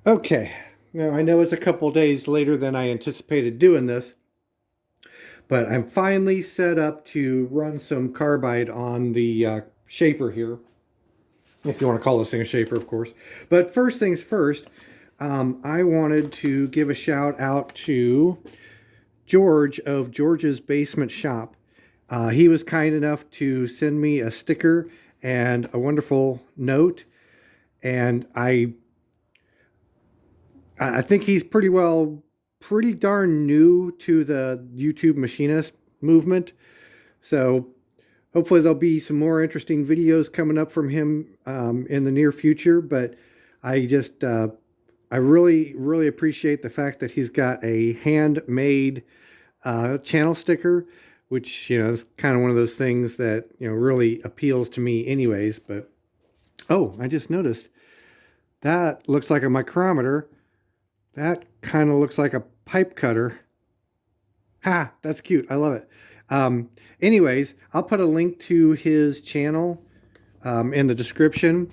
Okay, now I know it's a couple days later than I anticipated doing this, but I'm finally set up to run some carbide on the shaper here, if you want to call this thing a shaper, of course. But first things first, I wanted to give a shout out to George of George's Basement Shop. He was kind enough to send me a sticker and a wonderful note, and I think he's pretty darn new to the YouTube machinist movement. So hopefully there'll be some more interesting videos coming up from him in the near future. But I just, I really appreciate the fact that he's got a handmade channel sticker, which, is kind of one of those things that, really appeals to me anyways. But, oh, I just noticed that looks like a micrometer. That kind of looks like a pipe cutter. Ha, that's cute. I love it. Anyways, I'll put a link to his channel in the description.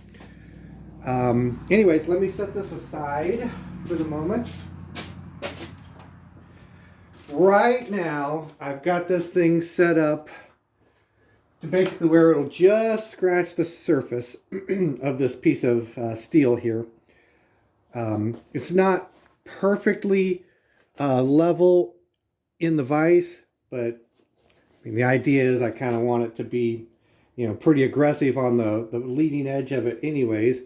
Anyways, let me set this aside for the moment. Right now, I've got this thing set up to basically where it'll just scratch the surface of this piece of steel here. It's not perfectly level in the vise, but the idea is I kind of want it to be, pretty aggressive on the leading edge of it anyways.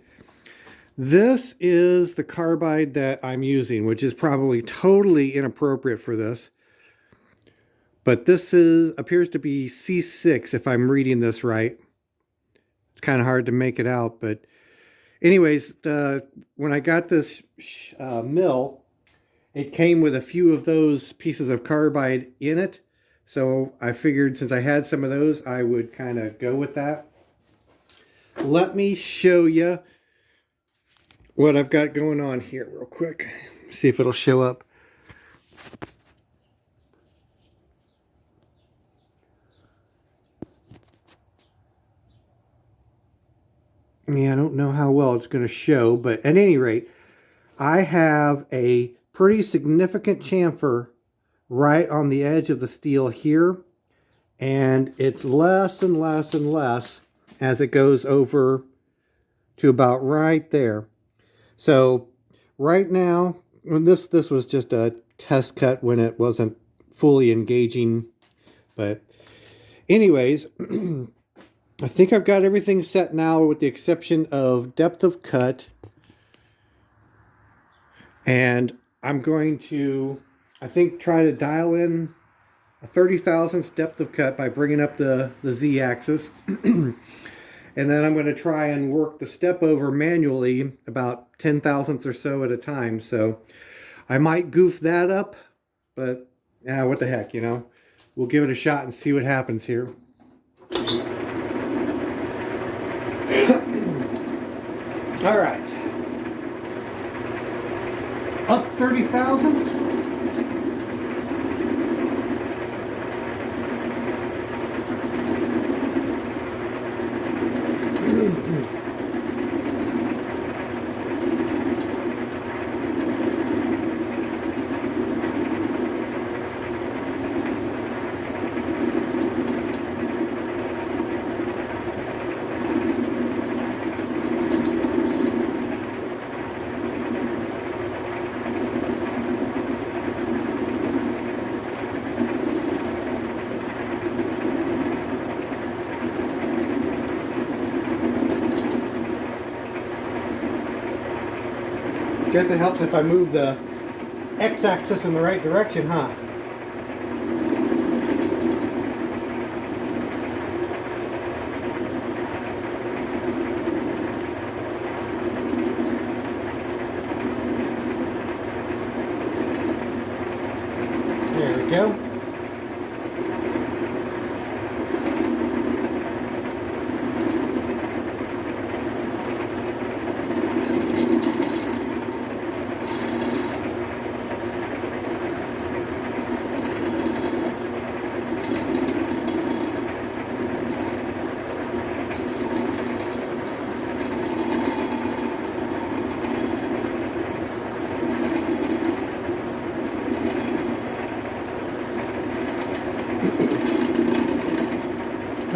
This is the carbide that I'm using, which is probably totally inappropriate for this. But this appears to be C6 if I'm reading this right. It's kind of hard to make it out, but anyways, when I got this mill, it came with a few of those pieces of carbide in it. So I figured since I had some of those, I would kind of go with that. Let me show you what I've got going on here real quick. See if it'll show up. Yeah, I don't know how well it's going to show, but at any rate, I have a pretty significant chamfer right on the edge of the steel here, and it's less and less and less as it goes over to about right there. So right now, when this was just a test cut when it wasn't fully engaging, but anyways, I think I've got everything set now with the exception of depth of cut. And I'm going to, I think, try to dial in a 30 thousandths depth of cut by bringing up the z-axis. And then I'm going to try and work the step over manually about 10 thousandths or so at a time. So I might goof that up, but what the heck, We'll give it a shot and see what happens here. All right. Up 30 thousandths. Guess it helps if I move the x-axis in the right direction, huh? There we go.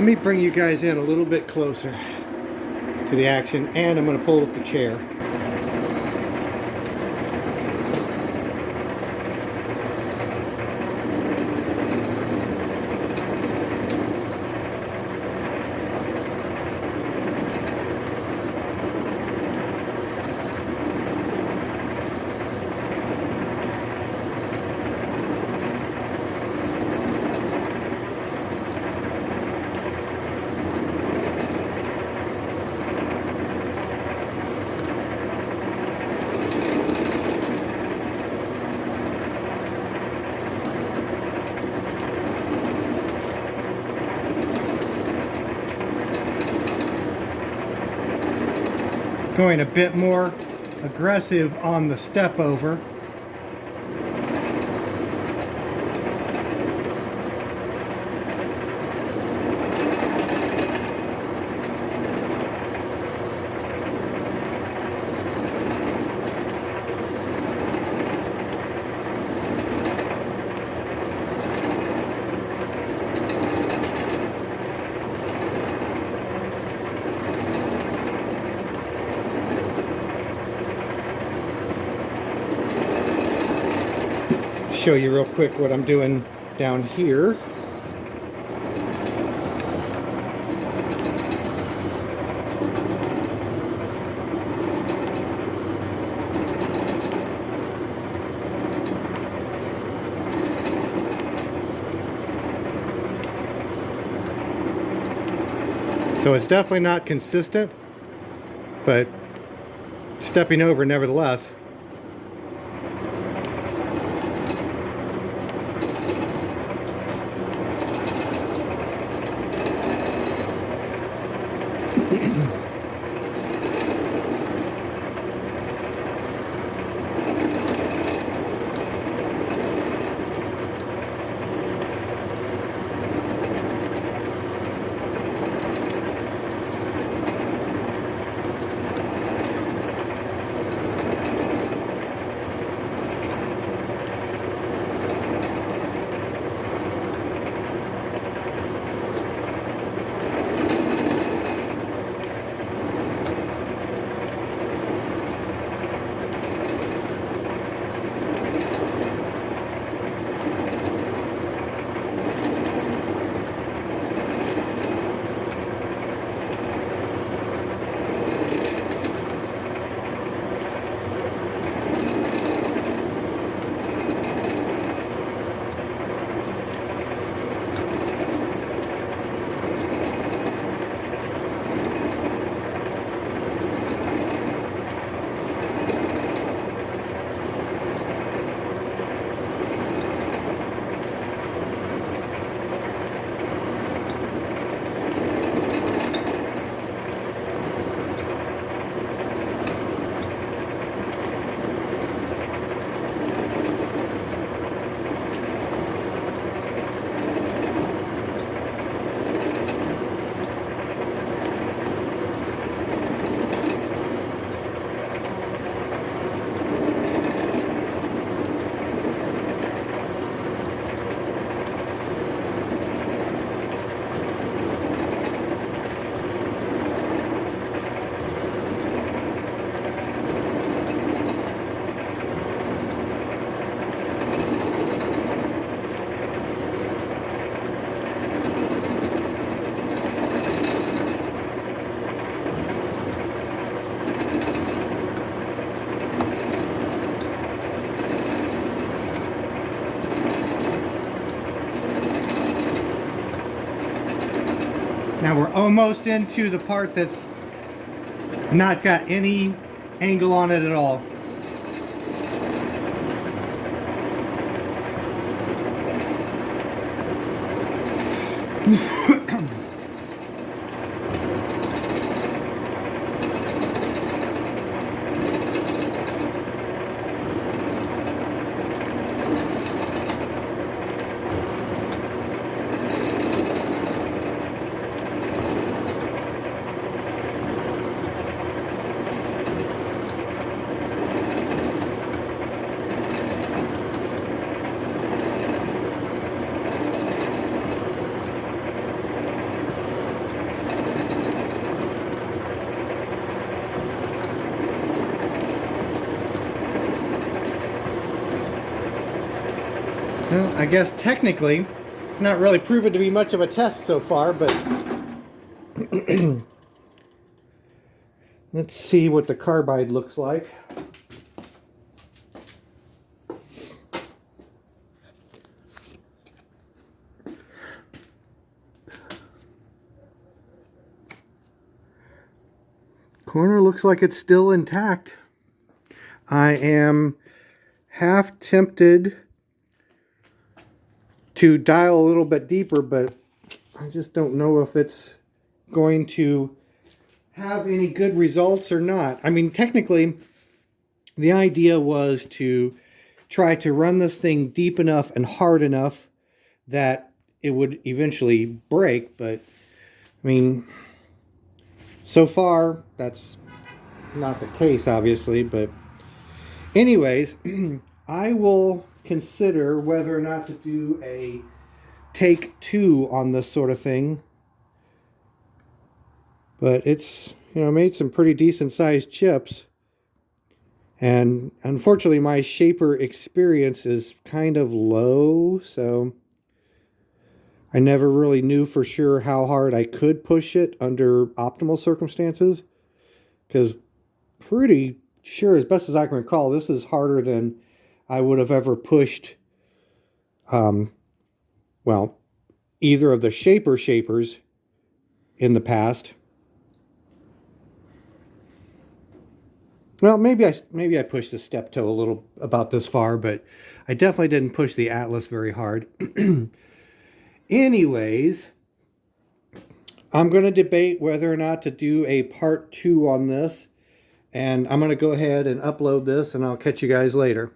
Let me bring you guys in a little bit closer to the action, and I'm going to pull up the chair. Going a bit more aggressive on the step over. Show you real quick what I'm doing down here. So it's definitely not consistent, but stepping over nevertheless. Now we're almost into the part that's not got any angle on it at all. Well, I guess technically it's not really proven to be much of a test so far, but let's see what the carbide looks like. Corner looks like it's still intact. I am half tempted to dial a little bit deeper, but I just don't know if it's going to have any good results or not. I mean, technically, the idea was to try to run this thing deep enough and hard enough that it would eventually break, but I mean, so far that's not the case, obviously. But anyways, I will consider whether or not to do a take 2 on this sort of thing. But it's, made some pretty decent sized chips. And unfortunately, my shaper experience is kind of low, so I never really knew for sure how hard I could push it under optimal circumstances. Because pretty sure, as best as I can recall, this is harder than I would have ever pushed, well, either of the shapers in the past. Well, maybe I pushed the step toe a little about this far, but I definitely didn't push the Atlas very hard. Anyways, I'm going to debate whether or not to do a part 2 on this, and I'm going to go ahead and upload this, and I'll catch you guys later.